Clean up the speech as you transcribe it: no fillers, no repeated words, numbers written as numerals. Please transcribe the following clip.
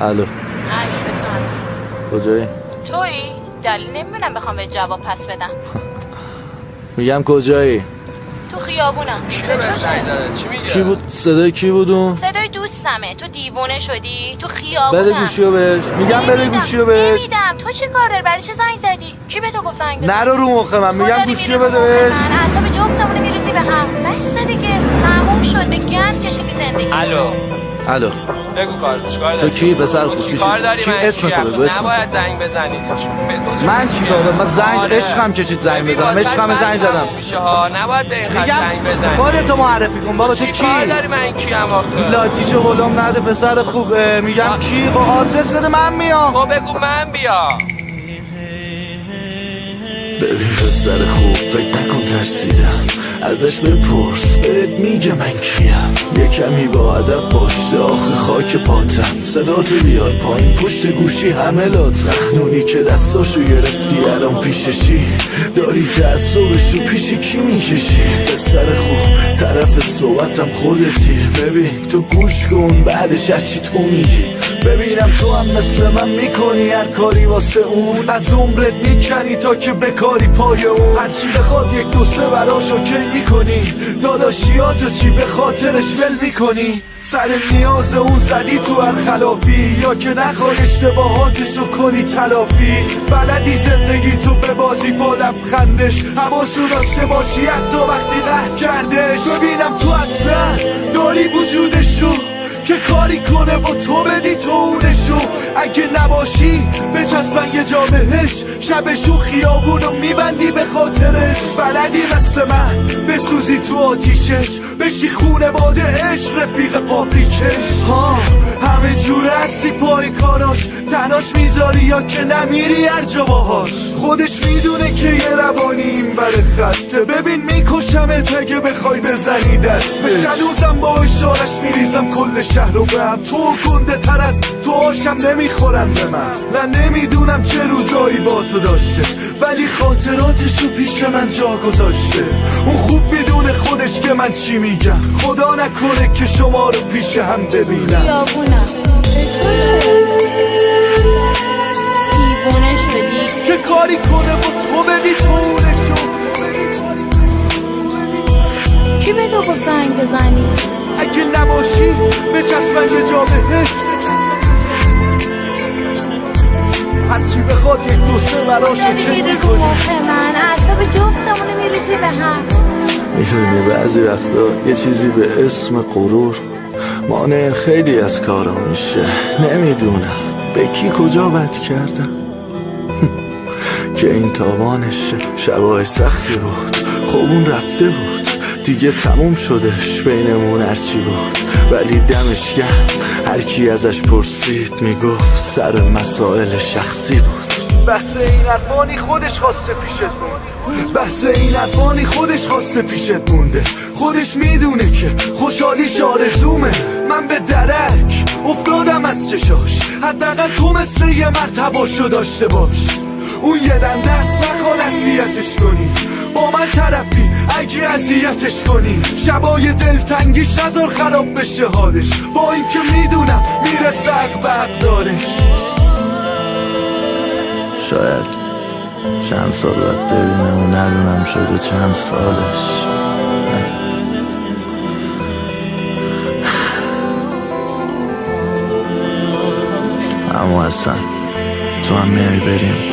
الو کجایی؟ تویی؟ دلیل نمیبینم بخوام به جواب پس بدم. میگم کجایی؟ تو خیابونم. چی میگه؟ کی بود؟ صدای کی بود اون؟ صدای دوستمه. تو دیوونه شدی؟ تو خیابونم. بده گوشیو بهش. میگم بده گوشیو بهش. نمیدم. تو چی کار داری؟ برای چه زنگ زدی؟ کی به تو گفت زنگ بزن؟ نرو رو مخ من. میگم گوشیو بده بهش. اعصاب جفتمون میریزی به هم. بس دیگه. تموم شد. به گند کشیدی زندگی. الو بگو کار چیکار داری؟ تو کی پسر خوب؟ چیکار داری؟ کی من اسم تو بگو. نباید زنگ بزنی. من چی کار؟ من زنگ عشقم کشید زنگ بزنم. عشقم زنگ زدم. نباید به این خط زنگ بزنی. خودتو معرفی کن بابا. تو کی؟ چیکار داری؟ من کیم آخه؟ لاتیشو غلام نده پسر خوب. میگم کی؟ با آدرس بده من میام. خب بگو من بیا. ببین پسر خوب فکر نکن ترسیدم ازش بپرس بهت میگه من کیم یه کمی با ادب باش آخه خاک پاتم صداتو بیار پایین پشت گوشی همه لاتم نونی که دستاشو گرفتی الان پیششی داری تعصبشو پیش کی میکشی پسر خوب طرف صحبتم خودتی ببین تو گوش کن بعدش هرچی تو میگی ببینم تو هم مثل من میکنی هر کاری واسه اون از عمرت میکنی تا که بکاری پای اون هرچی بخواد یک دو سه براش اوکی میکنی داداشیاتو چی به خاطرش ول میکنی سر نیاز اون زدی تو هر خلافی یا که نخوای اشتباهاتشو کنی تلافی بلدی زندگی تو به بازی با لبخندش هواشو داشته باشی حتی وقتی قهر کردش ببینم تو اصلا داری وجودشو که کاری کنه با تو بدی تو اونشو اگه نباشی بچسبن یه جا بهش شبشو خیابونو میبندی به خاطرش بلدی مثل من بسوزی تو آتیشش بشی خونه باده عشق رفیق فابریکش ها همه جوره هستی پای کاراش تناش میذاری یا که نمیری هر جا باهاش خودش میدونه که یه روانی این بره خطه ببین میکشمت اگه بخوای بزنی دست بهش هنوزم با اشارش میریزم کل شهر رو به هم تو گنده تر از تو آشم نمیخورن به من نه نمیدونم چه روزایی با تو داشته ولی خاطراتشو پیش من جا گذاشته اون خوب میدونه خودش که من چی میگم خدا نکنه که شما رو پیش هم ببینم خیابونم. دیوونه شدی؟ چه کاری کنه با تو بدی تو اونشو کی به تو گفت زنگ بزنی؟ اگه نباشی بچسبن یه جا بهش هرچی بخواد یک دو سه براش داری میری رو مخ من اعصاب جفتمونو میریزی به هم میدونی بعضی وقتا یه چیزی به اسم غرور مانع خیلی از کارا میشه نمیدونم به کی کجا بد کردم که این تاوانشه شبای سختی بود خوبون رفته بود دیگه تموم شدش بینمون هرچی بود ولی دمش گرم هر کی ازش پرسید میگفت سر مسائل شخصی بود بحث این ارفانی خودش خواسته پیشت مونده بحث این ارفانی خودش خواسته پیشت مونده خودش میدونه که خوشحالیش آرزومه من به درک افتادم از چشاش حداقل تو مثل یه مرتباشو داشته باش اون یه دم دست نخوان اذیتش کنی با من طرفی اگه اذیتش کنی شبای دلتنگیش نذار خراب بشه حالش با اینکه میدونم میرسه عقب دارش شاید چند سال بعد ببینه و ندونم شده چند سالش اما اصلا تو هم میای بریم